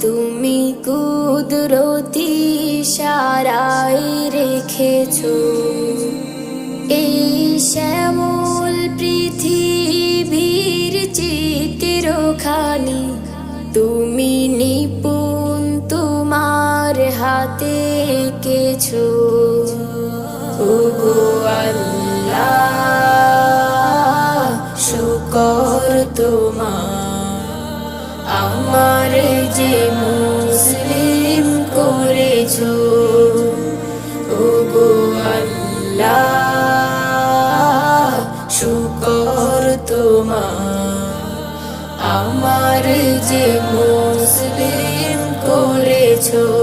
তুমি কুদরতি ইশারায় রেখেছো এই শ্যামল পৃথিবীর চিত্রখানি। তুমি নিপুণ তোমার হাতে এঁকেছো। ওগো আল্লাহ, শুকর তোমার, আমার যে মুসলিম করেছো। ওগো আল্লাহ, শুকর তোমার, আমার যে মুসলিম করেছো।